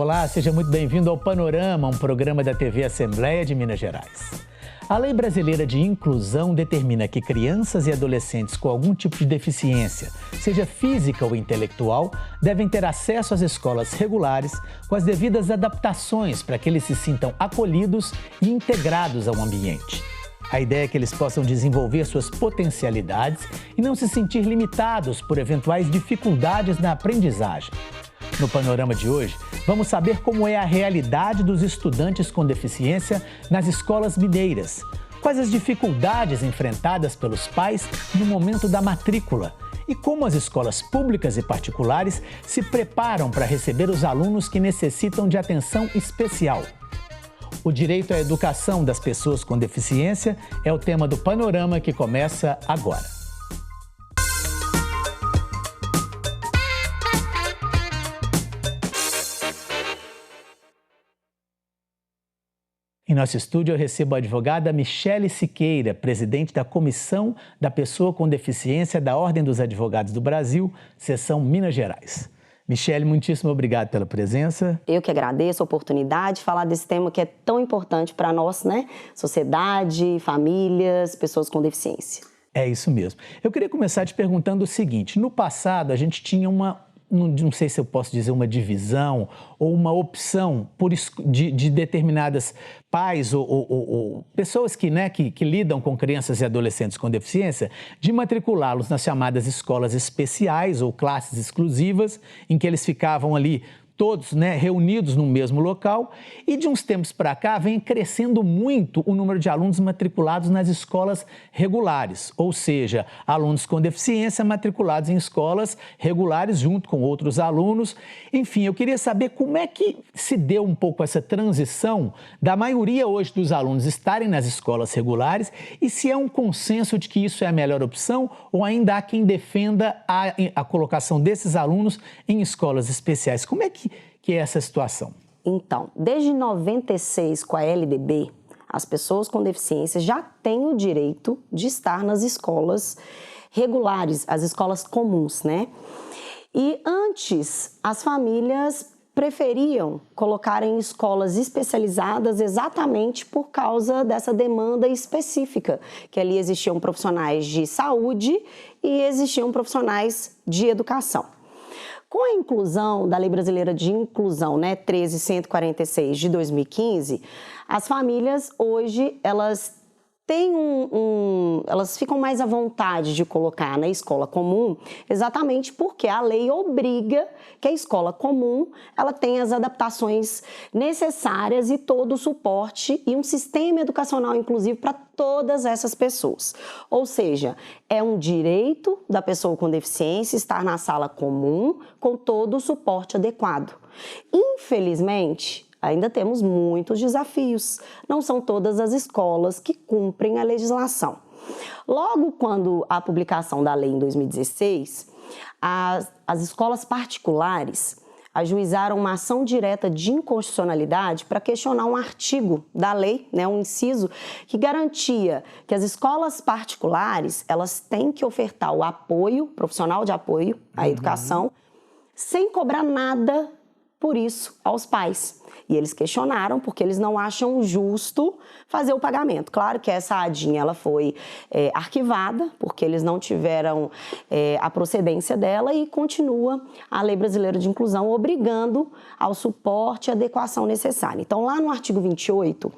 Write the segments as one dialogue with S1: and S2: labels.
S1: Olá, seja muito bem-vindo ao Panorama, um programa da TV Assembleia de Minas Gerais. A Lei Brasileira de Inclusão determina que crianças e adolescentes com algum tipo de deficiência, seja física ou intelectual, devem ter acesso às escolas regulares com as devidas adaptações para que eles se sintam acolhidos e integrados ao ambiente. A ideia é que eles possam desenvolver suas potencialidades e não se sentir limitados por eventuais dificuldades na aprendizagem. No Panorama de hoje, vamos saber como é a realidade dos estudantes com deficiência nas escolas mineiras. Quais as dificuldades enfrentadas pelos pais no momento da matrícula e como as escolas públicas e particulares se preparam para receber os alunos que necessitam de atenção especial. O direito à educação das pessoas com deficiência é o tema do Panorama que começa agora. Em nosso estúdio, eu recebo a advogada Michele Siqueira, presidente da Comissão da Pessoa com Deficiência da Ordem dos Advogados do Brasil, seção Minas Gerais. Michele, muitíssimo obrigado pela presença.
S2: Eu que agradeço a oportunidade de falar desse tema que é tão importante para nós, né? Sociedade, famílias, pessoas com deficiência.
S1: É isso mesmo. Eu queria começar te perguntando o seguinte: no passado a gente tinha não sei se eu posso dizer uma divisão ou uma opção de determinadas pais ou pessoas que lidam com crianças e adolescentes com deficiência, de matriculá-los nas chamadas escolas especiais ou classes exclusivas, em que eles ficavam ali todos reunidos no mesmo local, e de uns tempos para cá vem crescendo muito o número de alunos matriculados nas escolas regulares, ou seja, alunos com deficiência matriculados em escolas regulares junto com outros alunos. Enfim, eu queria saber como é que se deu um pouco essa transição da maioria hoje dos alunos estarem nas escolas regulares e se é um consenso de que isso é a melhor opção ou ainda há quem defenda a colocação desses alunos em escolas especiais. Como é que é essa situação?
S2: Então, desde 96, com a LDB, as pessoas com deficiência já têm o direito de estar nas escolas regulares, as escolas comuns, né? E antes, as famílias preferiam colocar em escolas especializadas exatamente por causa dessa demanda específica, que ali existiam profissionais de saúde e existiam profissionais de educação. Com a inclusão da Lei Brasileira de Inclusão, 13.146 de 2015, as famílias hoje, elas têm elas ficam mais à vontade de colocar na escola comum, exatamente porque a lei obriga que a escola comum ela tenha as adaptações necessárias e todo o suporte e um sistema educacional inclusivo para todas essas pessoas. Ou seja, é um direito da pessoa com deficiência estar na sala comum com todo o suporte adequado. Infelizmente, ainda temos muitos desafios. Não são todas as escolas que cumprem a legislação. Logo quando a publicação da lei em 2016, as escolas particulares ajuizaram uma ação direta de inconstitucionalidade para questionar um artigo da lei, um inciso, que garantia que as escolas particulares elas têm que ofertar o apoio, profissional de apoio à educação, sem cobrar nada por isso aos pais. E eles questionaram porque eles não acham justo fazer o pagamento. Claro que essa ADIM ela foi arquivada, porque eles não tiveram a procedência dela e continua a Lei Brasileira de Inclusão obrigando ao suporte e adequação necessária. Então, lá no artigo 28,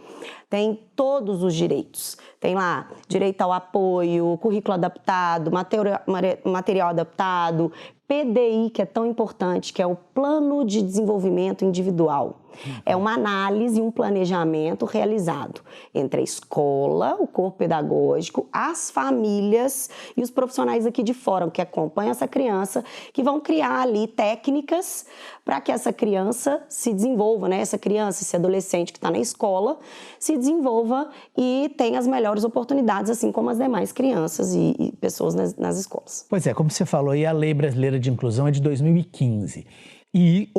S2: tem todos os direitos. Tem lá direito ao apoio, currículo adaptado, material adaptado, PDI, que é tão importante, que é o Plano de Desenvolvimento Individual. É uma análise e um planejamento realizado entre a escola, o corpo pedagógico, as famílias e os profissionais aqui de fora que acompanham essa criança, que vão criar ali técnicas para que essa criança se desenvolva, essa criança, esse adolescente que está na escola, se desenvolva e tenha as melhores oportunidades, assim como as demais crianças e pessoas nas escolas.
S1: Pois é, como você falou, a Lei Brasileira de Inclusão é de 2015. E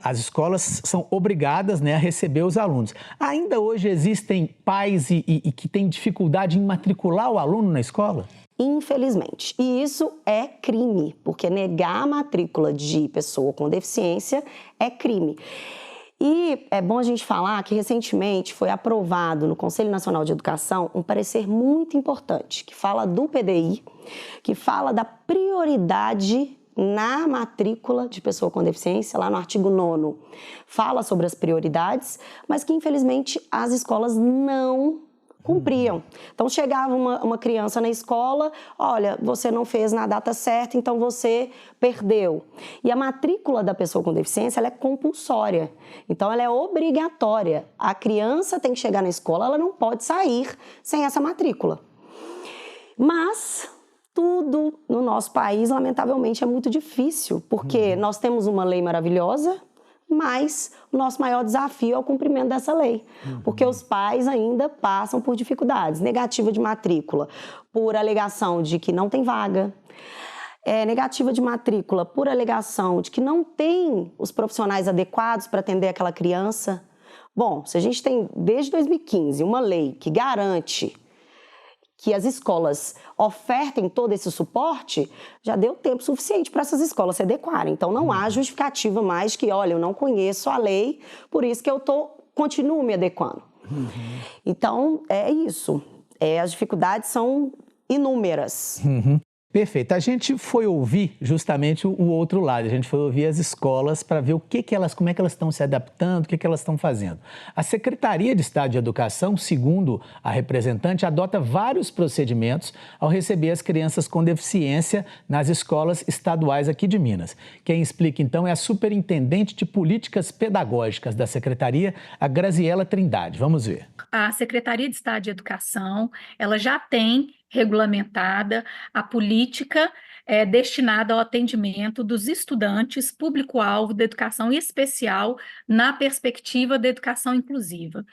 S1: as escolas são obrigadas a receber os alunos. Ainda hoje existem pais e que têm dificuldade em matricular o aluno na escola?
S2: Infelizmente. E isso é crime, porque negar a matrícula de pessoa com deficiência é crime. E é bom a gente falar que recentemente foi aprovado no Conselho Nacional de Educação um parecer muito importante, que fala do PDI, que fala da prioridade na matrícula de pessoa com deficiência, lá no artigo 9º, fala sobre as prioridades, mas que infelizmente as escolas não cumpriam. Então chegava uma criança na escola, olha, você não fez na data certa, então você perdeu. E a matrícula da pessoa com deficiência, ela é compulsória, então ela é obrigatória. A criança tem que chegar na escola, ela não pode sair sem essa matrícula. Mas tudo no nosso país, lamentavelmente, é muito difícil, porque nós temos uma lei maravilhosa, mas o nosso maior desafio é o cumprimento dessa lei, porque os pais ainda passam por dificuldades. Negativa de matrícula por alegação de que não tem vaga, negativa de matrícula por alegação de que não tem os profissionais adequados para atender aquela criança. Bom, se a gente tem desde 2015 uma lei que garante que as escolas ofertem todo esse suporte, já deu tempo suficiente para essas escolas se adequarem. Então, não há justificativa mais que, olha, eu não conheço a lei, por isso que eu continuo me adequando. Então, é isso. As dificuldades são inúmeras.
S1: Perfeito. A gente foi ouvir justamente o outro lado, a gente foi ouvir as escolas para ver como é que elas estão se adaptando, o que elas estão fazendo. A Secretaria de Estado de Educação, segundo a representante, adota vários procedimentos ao receber as crianças com deficiência nas escolas estaduais aqui de Minas. Quem explica então é a Superintendente de Políticas Pedagógicas da Secretaria, a Graziela Trindade. Vamos ver.
S3: A Secretaria de Estado de Educação, ela já tem regulamentada a política destinada ao atendimento dos estudantes público-alvo da educação especial na perspectiva da educação inclusiva.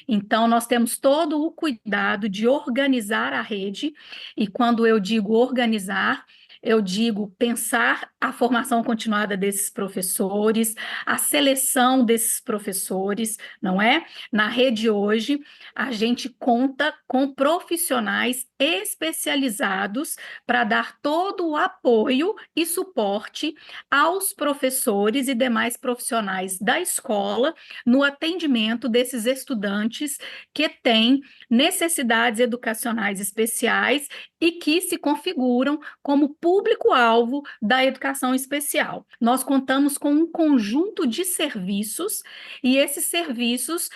S3: Então, nós temos todo o cuidado de organizar a rede, e quando eu digo organizar, eu digo pensar a formação continuada desses professores, a seleção desses professores, não é? Na rede hoje, a gente conta com profissionais especializados para dar todo o apoio e suporte aos professores e demais profissionais da escola no atendimento desses estudantes que têm necessidades educacionais especiais e que se configuram como público-alvo da educação especial. Nós contamos com um conjunto de serviços, e esses serviços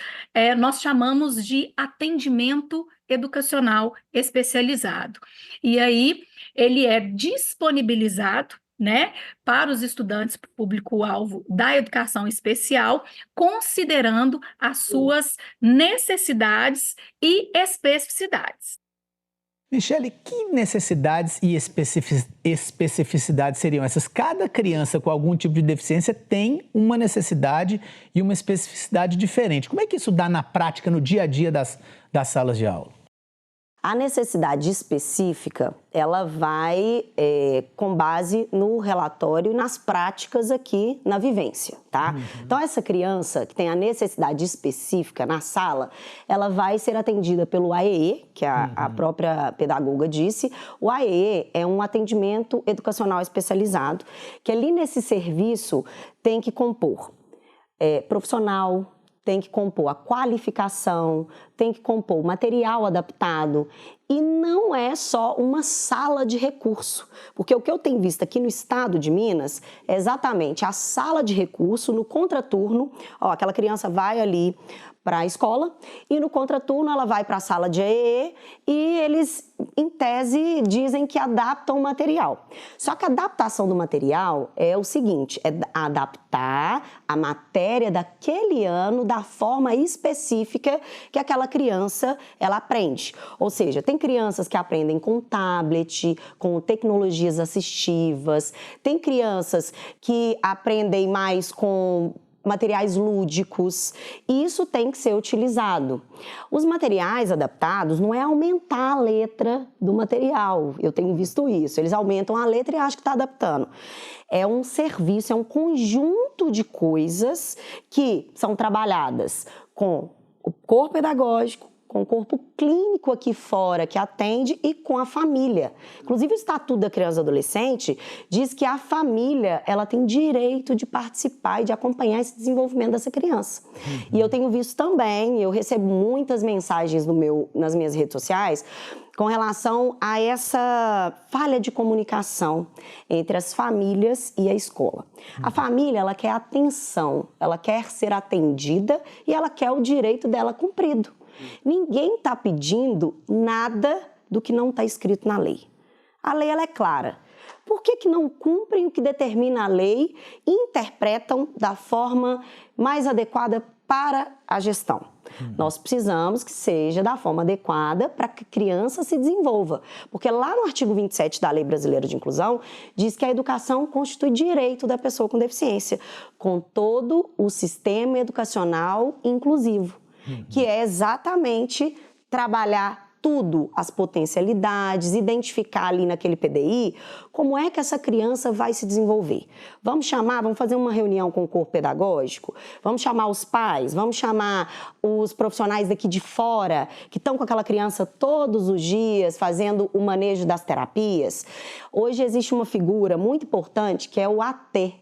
S3: nós chamamos de atendimento educacional especializado. E aí, ele é disponibilizado, né, para os estudantes público-alvo da educação especial, considerando as suas necessidades e especificidades.
S1: Michele, que necessidades e especificidades seriam essas? Cada criança com algum tipo de deficiência tem uma necessidade e uma especificidade diferente. Como é que isso dá na prática, no dia a dia das salas de aula?
S2: A necessidade específica, ela vai com base no relatório e nas práticas aqui na vivência, tá? Então, essa criança que tem a necessidade específica na sala, ela vai ser atendida pelo AEE, que a própria pedagoga disse. O AEE é um atendimento educacional especializado, que ali nesse serviço tem que compor profissional, tem que compor a qualificação, tem que compor o material adaptado, e não é só uma sala de recurso, porque o que eu tenho visto aqui no estado de Minas é exatamente a sala de recurso no contraturno. Aquela criança vai ali para a escola e no contraturno ela vai para a sala de AEE e eles, em tese, dizem que adaptam o material. Só que a adaptação do material é o seguinte, é adaptar a matéria daquele ano da forma específica que aquela criança ela aprende. Ou seja, tem crianças que aprendem com tablet, com tecnologias assistivas, tem crianças que aprendem mais com materiais lúdicos, e isso tem que ser utilizado. Os materiais adaptados não é aumentar a letra do material, eu tenho visto isso, eles aumentam a letra e acham que está adaptando. É um serviço, é um conjunto de coisas que são trabalhadas com o corpo pedagógico, com o corpo clínico aqui fora que atende e com a família. Inclusive o Estatuto da Criança e Adolescente diz que a família ela tem direito de participar e de acompanhar esse desenvolvimento dessa criança. E eu tenho visto também, eu recebo muitas mensagens nas minhas redes sociais com relação a essa falha de comunicação entre as famílias e a escola. A família, ela quer atenção, ela quer ser atendida e ela quer o direito dela cumprido. Ninguém está pedindo nada do que não está escrito na lei. A lei ela é clara. Por que não cumprem o que determina a lei e interpretam da forma mais adequada para a gestão? Nós precisamos que seja da forma adequada para que a criança se desenvolva. Porque lá no artigo 27 da Lei Brasileira de Inclusão, diz que a educação constitui direito da pessoa com deficiência, com todo o sistema educacional inclusivo, que é exatamente trabalhar tudo, as potencialidades, identificar ali naquele PDI como é que essa criança vai se desenvolver. Vamos fazer uma reunião com o corpo pedagógico, vamos chamar os pais, vamos chamar os profissionais daqui de fora que estão com aquela criança todos os dias fazendo o manejo das terapias. Hoje existe uma figura muito importante que é o AT,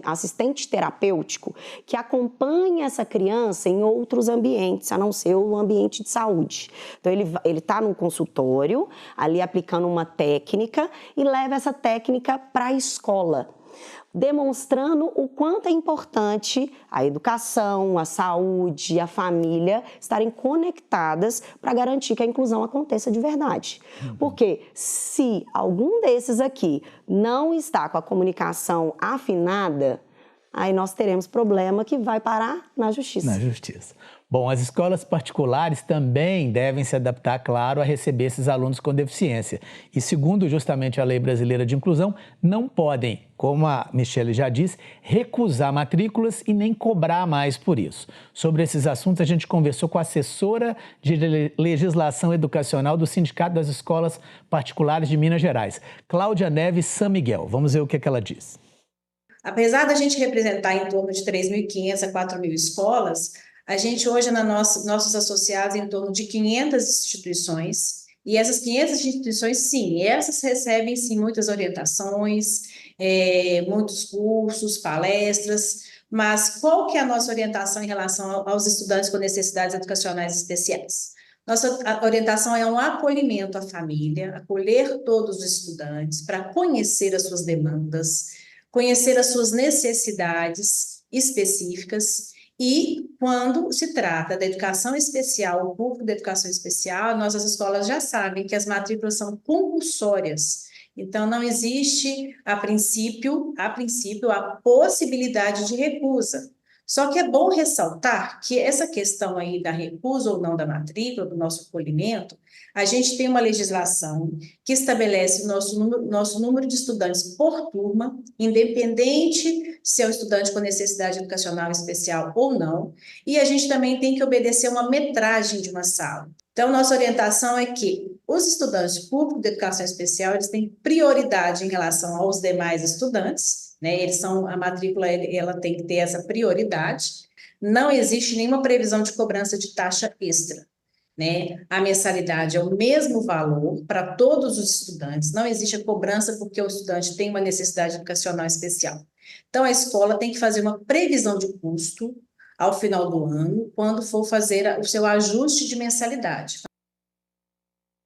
S2: assistente terapêutico, que acompanha essa criança em outros ambientes, a não ser o ambiente de saúde. Então, ele está no consultório, ali aplicando uma técnica e leva essa técnica para a escola, demonstrando o quanto é importante a educação, a saúde, a família estarem conectadas para garantir que a inclusão aconteça de verdade. Porque se algum desses aqui não está com a comunicação afinada, aí nós teremos problema que vai parar na justiça.
S1: Na justiça. Bom, as escolas particulares também devem se adaptar, claro, a receber esses alunos com deficiência. E segundo justamente a Lei Brasileira de Inclusão, não podem, como a Michele já disse, recusar matrículas e nem cobrar mais por isso. Sobre esses assuntos, a gente conversou com a assessora de legislação educacional do Sindicato das Escolas Particulares de Minas Gerais, Cláudia Neves San Miguel. Vamos ver o que ela diz.
S4: Apesar da gente representar em torno de 3.500 a 4.000 escolas, a gente hoje, nossos associados, em torno de 500 instituições, e essas 500 instituições, sim, essas recebem, sim, muitas orientações, muitos cursos, palestras, mas qual que é a nossa orientação em relação aos estudantes com necessidades educacionais especiais? Nossa orientação é um acolhimento à família, acolher todos os estudantes para conhecer as suas demandas, conhecer as suas necessidades específicas. E quando se trata da educação especial, o público da educação especial, nossas escolas já sabem que as matrículas são compulsórias. Então, não existe, a princípio, a possibilidade de recusa. Só que é bom ressaltar que essa questão aí da recusa ou não da matrícula, do nosso acolhimento, a gente tem uma legislação que estabelece o nosso número de estudantes por turma, independente se é o estudante com necessidade educacional especial ou não, e a gente também tem que obedecer uma metragem de uma sala. Então, nossa orientação é que os estudantes públicos de educação especial, eles têm prioridade em relação aos demais estudantes, né? A matrícula, ela tem que ter essa prioridade. Não existe nenhuma previsão de cobrança de taxa extra, né? A mensalidade é o mesmo valor para todos os estudantes, não existe a cobrança porque o estudante tem uma necessidade educacional especial. Então, a escola tem que fazer uma previsão de custo ao final do ano, quando for fazer o seu ajuste de mensalidade.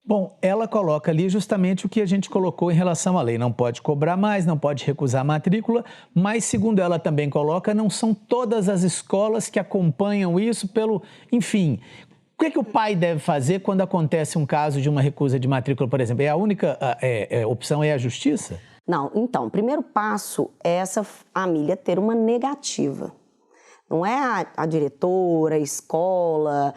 S1: Bom, ela coloca ali justamente o que a gente colocou em relação à lei. Não pode cobrar mais, não pode recusar a matrícula, mas, segundo ela também coloca, não são todas as escolas que acompanham isso enfim. O que é que o pai deve fazer quando acontece um caso de uma recusa de matrícula, por exemplo? A única opção é a justiça?
S2: Não, então, o primeiro passo é essa família ter uma negativa. Não é a diretora, a escola,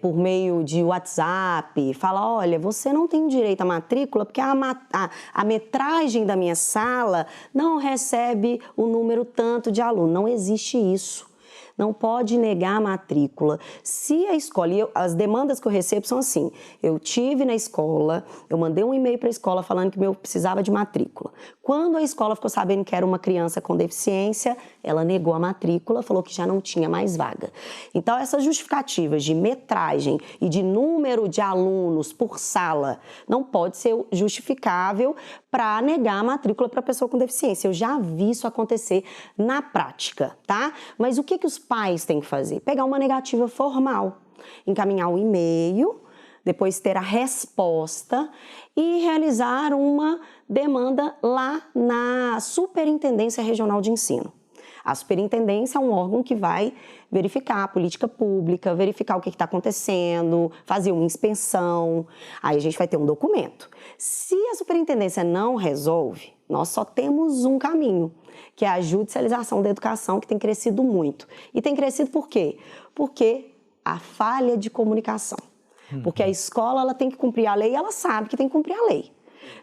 S2: por meio de WhatsApp, fala, olha, você não tem direito à matrícula porque a metragem da minha sala não recebe o número tanto de aluno. Não existe isso. não pode negar a matrícula. Se a escola, as demandas que eu recebo são assim, eu tive na escola, eu mandei um e-mail para a escola falando que eu precisava de matrícula. Quando a escola ficou sabendo que era uma criança com deficiência, ela negou a matrícula, falou que já não tinha mais vaga. Então, essas justificativas de metragem e de número de alunos por sala não pode ser justificável para negar a matrícula para pessoa com deficiência. Eu já vi isso acontecer na prática, tá? Mas o que os pais têm que fazer? Pegar uma negativa formal, encaminhar um e-mail, depois ter a resposta e realizar uma demanda lá na Superintendência Regional de Ensino. A superintendência é um órgão que vai verificar a política pública, verificar o que está acontecendo, fazer uma inspeção. Aí a gente vai ter um documento. Se a superintendência não resolve, nós só temos um caminho, que é a judicialização da educação, que tem crescido muito. E tem crescido por quê? Porque a falha de comunicação. Porque a escola ela tem que cumprir a lei e ela sabe que tem que cumprir a lei.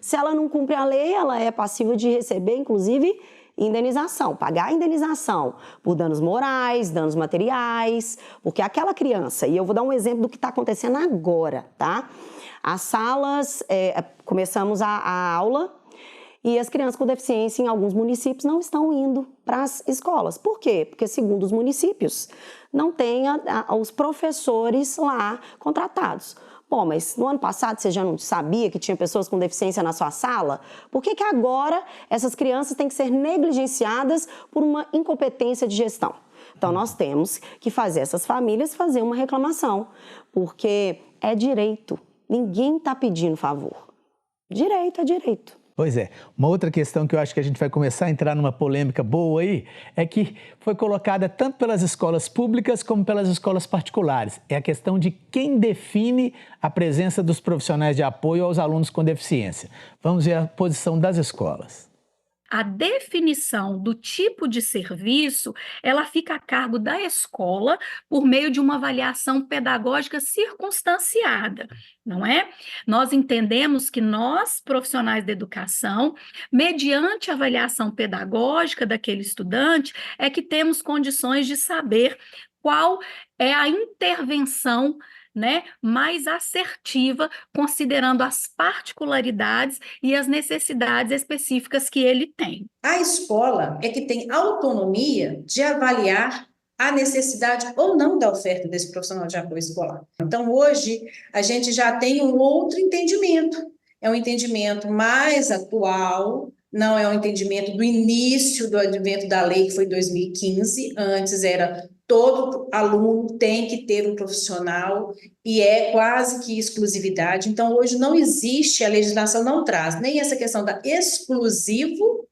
S2: Se ela não cumpre a lei, ela é passível de receber, inclusive, indenização, pagar a indenização por danos morais, danos materiais, porque aquela criança, e eu vou dar um exemplo do que está acontecendo agora, tá? As salas, começamos a aula e as crianças com deficiência em alguns municípios não estão indo para as escolas. Por quê? Porque, segundo os municípios, não tem os professores lá contratados. Bom, mas no ano passado você já não sabia que tinha pessoas com deficiência na sua sala? Por que agora essas crianças têm que ser negligenciadas por uma incompetência de gestão? Então, nós temos que fazer essas famílias fazer uma reclamação, porque é direito. Ninguém está pedindo favor. Direito é direito.
S1: Pois é. Uma outra questão que eu acho que a gente vai começar a entrar numa polêmica boa aí é que foi colocada tanto pelas escolas públicas como pelas escolas particulares. É a questão de quem define a presença dos profissionais de apoio aos alunos com deficiência. Vamos ver a posição das escolas.
S3: A definição do tipo de serviço, ela fica a cargo da escola por meio de uma avaliação pedagógica circunstanciada, não é? Nós entendemos que nós, profissionais da educação, mediante a avaliação pedagógica daquele estudante, é que temos condições de saber qual é a intervenção, né, mais assertiva, considerando as particularidades e as necessidades específicas que ele tem.
S4: A escola é que tem autonomia de avaliar a necessidade ou não da oferta desse profissional de apoio escolar. Então, hoje, a gente já tem um outro entendimento. É um entendimento mais atual, não é um entendimento do início do advento da lei, que foi em 2015. Antes era todo aluno tem que ter um profissional e é quase que exclusividade. Então, hoje não existe, a legislação não traz nem essa questão da exclusivo,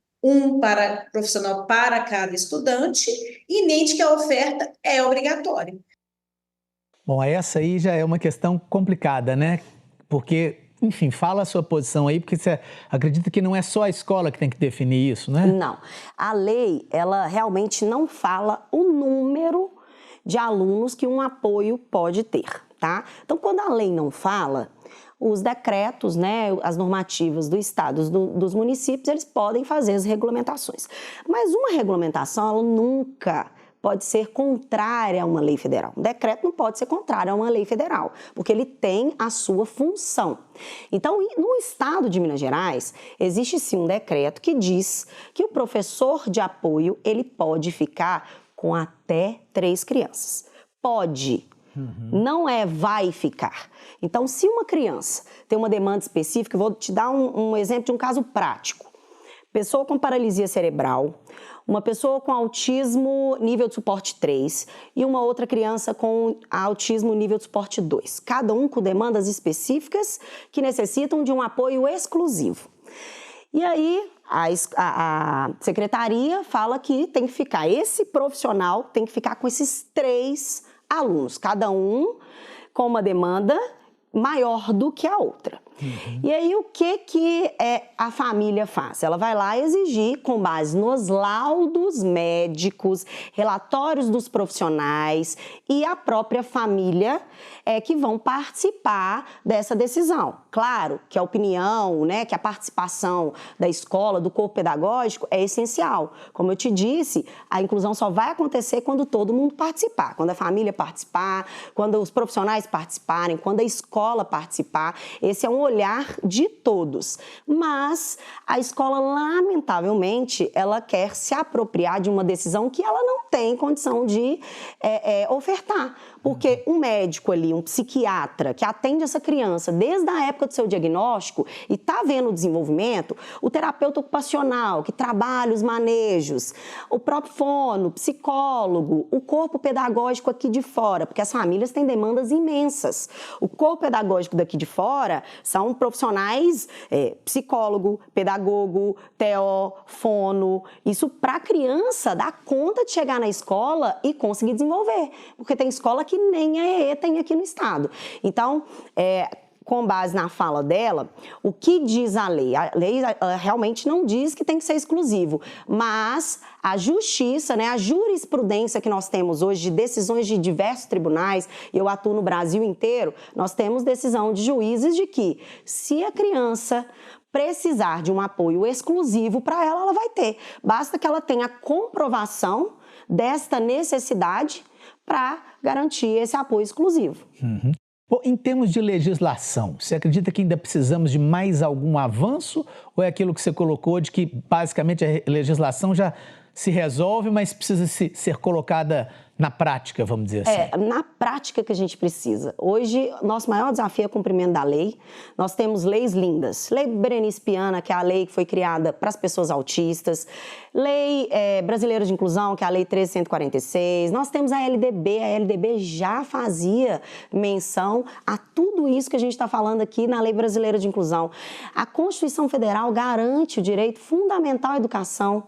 S4: profissional para cada estudante, e nem de que a oferta é obrigatória.
S1: Bom, essa aí já é uma questão complicada, né? Porque, enfim, fala a sua posição aí, porque você acredita que não é só a escola que tem que definir isso, né?
S2: Não. A lei, ela realmente não fala o número de alunos que um apoio pode ter, tá? Então, quando a lei não fala, os decretos, né, as normativas do estado, dos municípios, eles podem fazer as regulamentações. Mas uma regulamentação, ela nunca pode ser contrária a uma lei federal. Um decreto não pode ser contrário a uma lei federal, porque ele tem a sua função. Então, no estado de Minas Gerais, existe sim um decreto que diz que o professor de apoio, ele pode ficar com até 3 crianças. Pode. Não é vai ficar. Então, se uma criança tem uma demanda específica, eu vou te dar um exemplo de um caso prático. Pessoa com paralisia cerebral, uma pessoa com autismo nível de suporte 3 e uma outra criança com autismo nível de suporte 2. Cada um com demandas específicas que necessitam de um apoio exclusivo. E aí, a secretaria fala que tem que ficar, esse profissional tem que ficar com esses 3 alunos, cada um com uma demanda maior do que a outra. E aí, o que a família faz? Ela vai lá exigir, com base nos laudos médicos, relatórios dos profissionais e a própria família que vão participar dessa decisão. Claro que a opinião, né, que a participação da escola, do corpo pedagógico é essencial. Como eu te disse, a inclusão só vai acontecer quando todo mundo participar, quando a família participar, quando os profissionais participarem, quando a escola participar. Esse é um olhar de todos. Mas a escola, lamentavelmente, ela quer se apropriar de uma decisão que ela não tem condição de ofertar. Porque um médico ali, um psiquiatra que atende essa criança desde a época do seu diagnóstico e está vendo o desenvolvimento, o terapeuta ocupacional que trabalha os manejos, o próprio fono, o psicólogo, o corpo pedagógico aqui de fora, porque as famílias têm demandas imensas. O corpo pedagógico daqui de fora são profissionais, psicólogo, pedagogo, TO, fono. Isso para a criança dar conta de chegar na escola e conseguir desenvolver, porque tem escola que nem a EE tem aqui no estado. Então, com base na fala dela, o que diz a lei? A lei realmente não diz que tem que ser exclusivo, mas a justiça, né, a jurisprudência que nós temos hoje de decisões de diversos tribunais, e eu atuo no Brasil inteiro, nós temos decisão de juízes de que se a criança precisar de um apoio exclusivo para ela, ela vai ter. Basta que ela tenha comprovação desta necessidade para garantir esse apoio exclusivo.
S1: Uhum. Bom, em termos de legislação, você acredita que ainda precisamos de mais algum avanço ou é aquilo que você colocou de que basicamente a legislação já se resolve, mas precisa ser colocada na prática, vamos dizer assim?
S2: Na prática que a gente precisa. Hoje, nosso maior desafio é o cumprimento da lei. Nós temos leis lindas. Lei Berenice Piana, que é a lei que foi criada para as pessoas autistas. Lei Brasileira de Inclusão, que é a Lei 13.146. Nós temos a LDB. A LDB já fazia menção a tudo isso que a gente está falando aqui na Lei Brasileira de Inclusão. A Constituição Federal garante o direito fundamental à educação.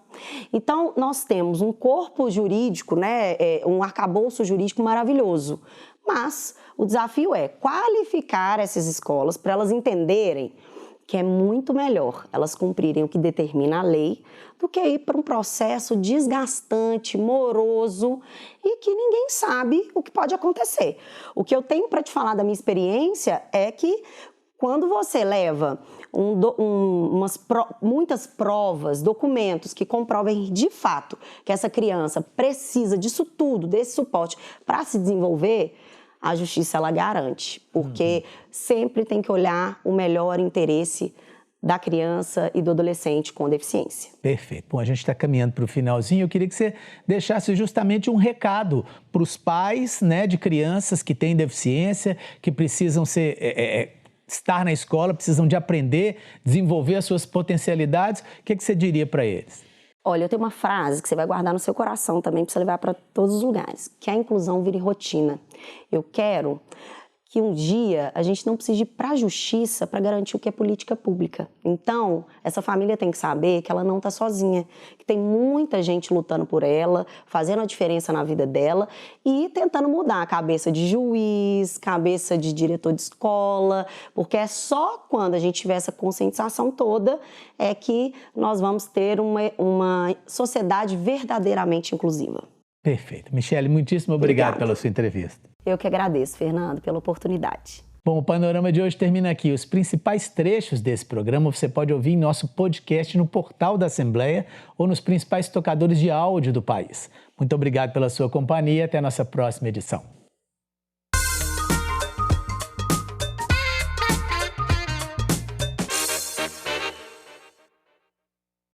S2: Então, nós temos um corpo jurídico, né, um arcabouço jurídico maravilhoso. Mas o desafio é qualificar essas escolas para elas entenderem que é muito melhor elas cumprirem o que determina a lei do que ir para um processo desgastante, moroso e que ninguém sabe o que pode acontecer. O que eu tenho para te falar da minha experiência é que quando você leva muitas provas, documentos que comprovem de fato que essa criança precisa disso tudo, desse suporte para se desenvolver, a justiça ela garante, porque sempre tem que olhar o melhor interesse da criança e do adolescente com deficiência.
S1: Perfeito. Bom, a gente está caminhando para o finalzinho. Eu queria que você deixasse justamente um recado para os pais, né, de crianças que têm deficiência, que precisam estar na escola, precisam de aprender, desenvolver as suas potencialidades. O que você diria para eles?
S2: Olha, eu tenho uma frase que você vai guardar no seu coração também, para você levar para todos os lugares, que a inclusão vire rotina. Eu quero que um dia a gente não precise ir para a justiça para garantir o que é política pública. Então, essa família tem que saber que ela não está sozinha, que tem muita gente lutando por ela, fazendo a diferença na vida dela e tentando mudar a cabeça de juiz, cabeça de diretor de escola, porque é só quando a gente tiver essa conscientização toda é que nós vamos ter uma sociedade verdadeiramente inclusiva.
S1: Perfeito. Michele, muitíssimo obrigado pela sua entrevista.
S2: Eu que agradeço, Fernando, pela oportunidade.
S1: Bom, o Panorama de hoje termina aqui. Os principais trechos desse programa você pode ouvir em nosso podcast no portal da Assembleia ou nos principais tocadores de áudio do país. Muito obrigado pela sua companhia. Até a nossa próxima edição.